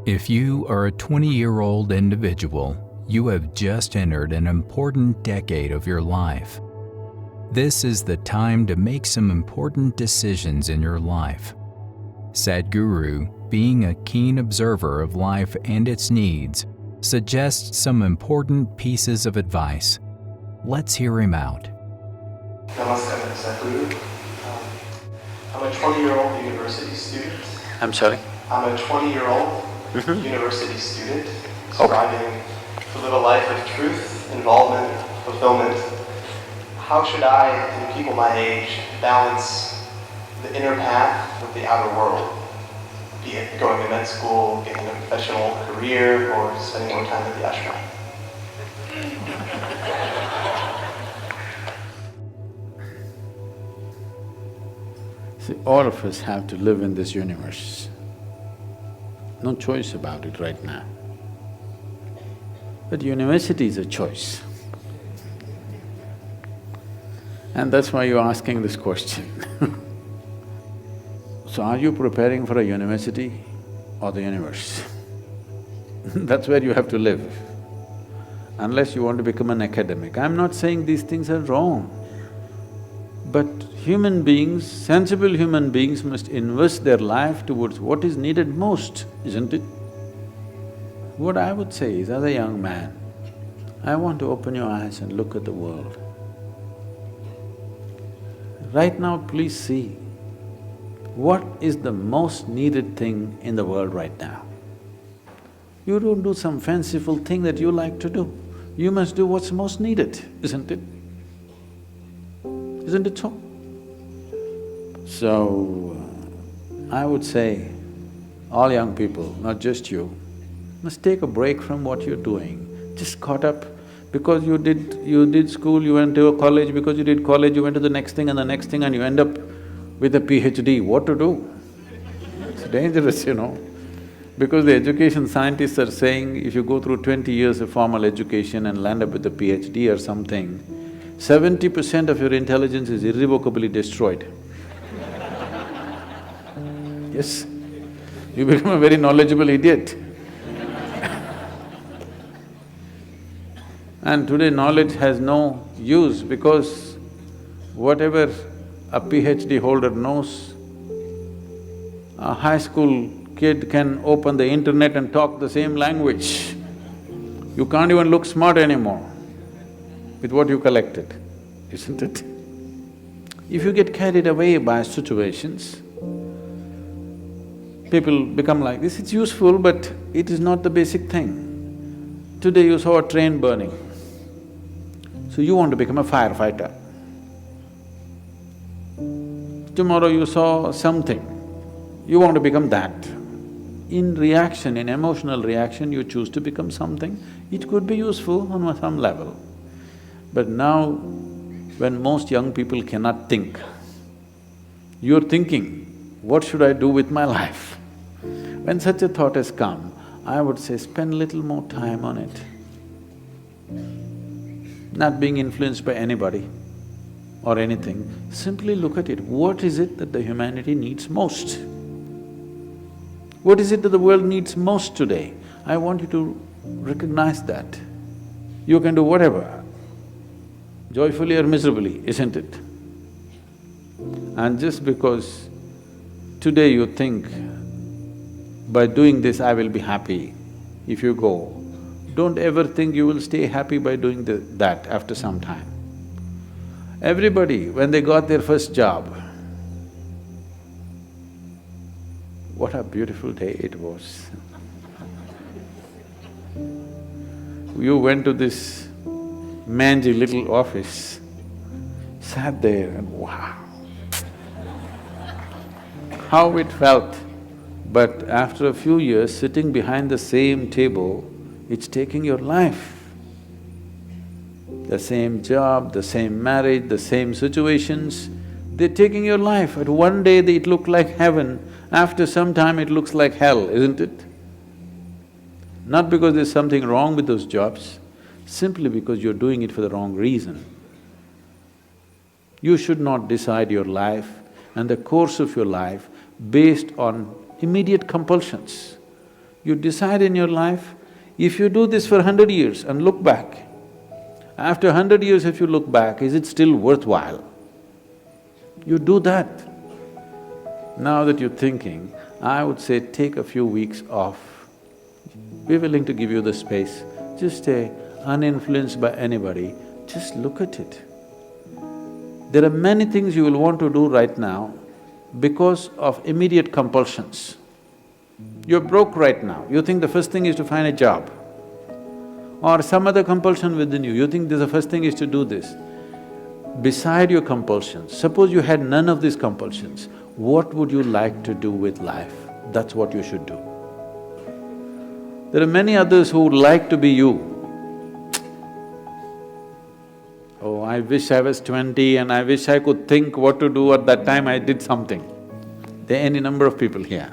If you are a 20-year-old individual, you have just entered an important decade of your life. This is the time to make some important decisions in your life. Sadhguru, being a keen observer of life and its needs, suggests some important pieces of advice. Let's hear him out. Namaste, Sadhguru. I'm a 20-year-old university student. I'm sorry? I'm a 20-year-old university student striving to live a life of truth, involvement, fulfillment. How should I and people my age balance the inner path with the outer world? Be it going to med school, getting a professional career, or spending more time at the ashram? See, all of us have to live in this universe. No choice about it right now. But university is a choice. And that's why you're asking this question. So are you preparing for a university or the universe? That's where you have to live, unless you want to become an academic. I'm not saying these things are wrong, but human beings, sensible human beings must invest their life towards what is needed most, isn't it? What I would say is, as a young man, I want to open your eyes and look at the world. Right now, please see, what is the most needed thing in the world right now? You don't do some fanciful thing that you like to do. You must do what's most needed, isn't it? Isn't it so? So, I would say, all young people, not just you, must take a break from what you're doing. Just caught up because you did school, you went to a college, because you did college, you went to the next thing and the next thing, and you end up with a PhD. What to do? It's dangerous, because the education scientists are saying if you go through 20 years of formal education and land up with a PhD or something, 70% of your intelligence is irrevocably destroyed. Yes, you become a very knowledgeable idiot. And today knowledge has no use because whatever a PhD holder knows, a high school kid can open the internet and talk the same language. You can't even look smart anymore with what you collected, isn't it? If you get carried away by situations, people become like this. It's useful, but it is not the basic thing. Today you saw a train burning, so you want to become a firefighter. Tomorrow you saw something, you want to become that. In reaction, in emotional reaction, you choose to become something. It could be useful on some level. But now, when most young people cannot think, you're thinking, what should I do with my life? When such a thought has come, I would say spend a little more time on it. Not being influenced by anybody or anything, simply look at it. What is it that the humanity needs most? What is it that the world needs most today? I want you to recognize that. You can do whatever, joyfully or miserably, isn't it? And just because today you think, by doing this I will be happy, if you go, don't ever think you will stay happy by doing that after some time. Everybody, when they got their first job, what a beautiful day it was. You went to this mangy little office, sat there and wow, how it felt. But after a few years, sitting behind the same table, it's taking your life. The same job, the same marriage, the same situations, they're taking your life. At one day it looked like heaven, after some time it looks like hell, isn't it? Not because there's something wrong with those jobs, simply because you're doing it for the wrong reason. You should not decide your life and the course of your life based on immediate compulsions. You decide in your life, if you do this for 100 years and look back, after 100 years if you look back, is it still worthwhile? You do that. Now that you're thinking, I would say take a few weeks off. We're willing to give you the space. Just stay uninfluenced by anybody, just look at it. There are many things you will want to do right now because of immediate compulsions. You're broke right now, you think the first thing is to find a job. Or some other compulsion within you, you think the first thing is to do this. Beside your compulsions, suppose you had none of these compulsions, what would you like to do with life? That's what you should do. There are many others who would like to be you. Oh, I wish I was 20 and I wish I could think what to do at that time I did something. There are any number of people here.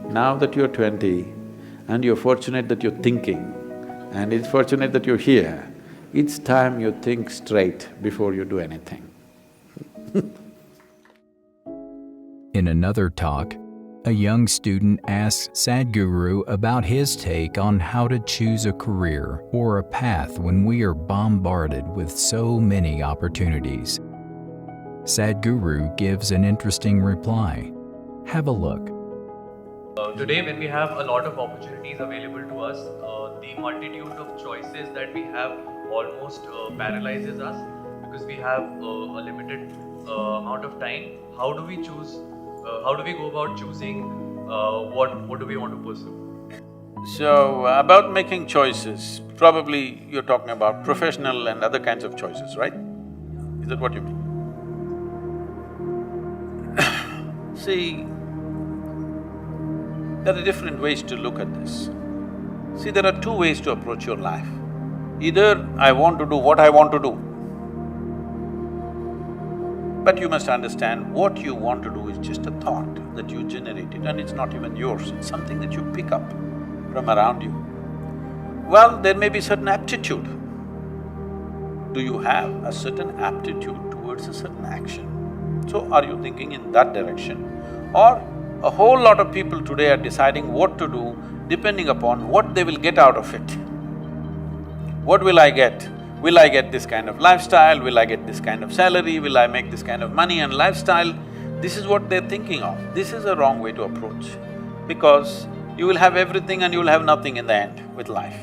Now that you're 20 and you're fortunate that you're thinking and it's fortunate that you're here, it's time you think straight before you do anything. In another talk, a young student asks Sadhguru about his take on how to choose a career or a path when we are bombarded with so many opportunities. Sadhguru gives an interesting reply. Have a look. Today, when we have a lot of opportunities available to us, the multitude of choices that we have almost paralyzes us because we have a limited amount of time. How do we choose? How do we go about choosing what do we want to pursue? So, about making choices, probably you're talking about professional and other kinds of choices, right? Is that what you mean? See, there are different ways to look at this. See, there are two ways to approach your life. Either I want to do what I want to do, but you must understand what you want to do is just a thought that you generated and it's not even yours, it's something that you pick up from around you. Well, there may be certain aptitude. Do you have a certain aptitude towards a certain action? So are you thinking in that direction? Or a whole lot of people today are deciding what to do depending upon what they will get out of it. What will I get? Will I get this kind of lifestyle? Will I get this kind of salary? Will I make this kind of money and lifestyle? This is what they're thinking of. This is a wrong way to approach because you will have everything and you will have nothing in the end with life.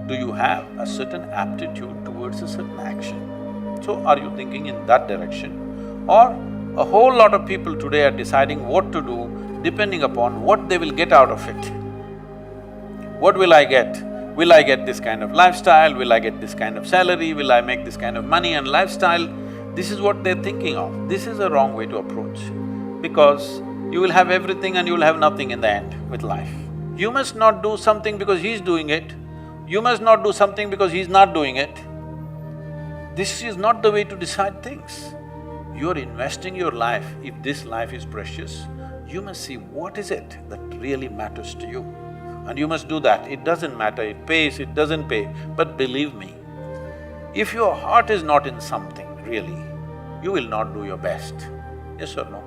Do you have a certain aptitude towards a certain action? So are you thinking in that direction? Or a whole lot of people today are deciding what to do depending upon what they will get out of it. What will I get? Will I get this kind of lifestyle? Will I get this kind of salary? Will I make this kind of money and lifestyle? This is what they're thinking of. This is a wrong way to approach because you will have everything and you will have nothing in the end with life. You must not do something because he's doing it. You must not do something because he's not doing it. This is not the way to decide things. You're investing your life. If this life is precious, you must see what is it that really matters to you. And you must do that. It doesn't matter, it pays, it doesn't pay. But believe me, if your heart is not in something, really, you will not do your best. Yes or no?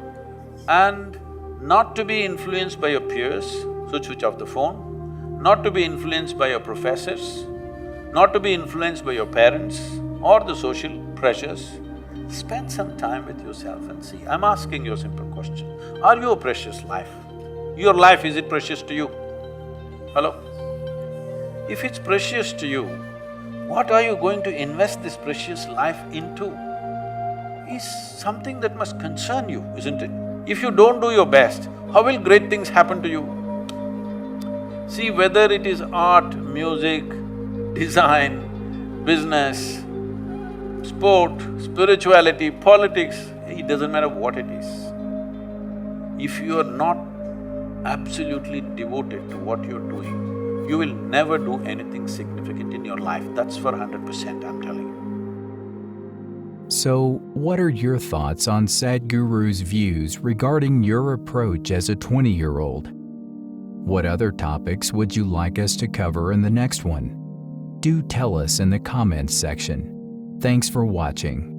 And not to be influenced by your peers, so switch off the phone. Not to be influenced by your professors. Not to be influenced by your parents or the social pressures. Spend some time with yourself and see. I'm asking you a simple question. Are you a precious life? Your life, is it precious to you? Hello? If it's precious to you, what are you going to invest this precious life into? Is something that must concern you, isn't it? If you don't do your best, how will great things happen to you? See, whether it is art, music, design, business, sport, spirituality, politics, it doesn't matter what it is. If you are not absolutely devoted to what you're doing, you will never do anything significant in your life. That's for 100%, I'm telling you. So, what are your thoughts on Sadhguru's views regarding your approach as a 20-year-old? What other topics would you like us to cover in the next one? Do tell us in the comments section. Thanks for watching.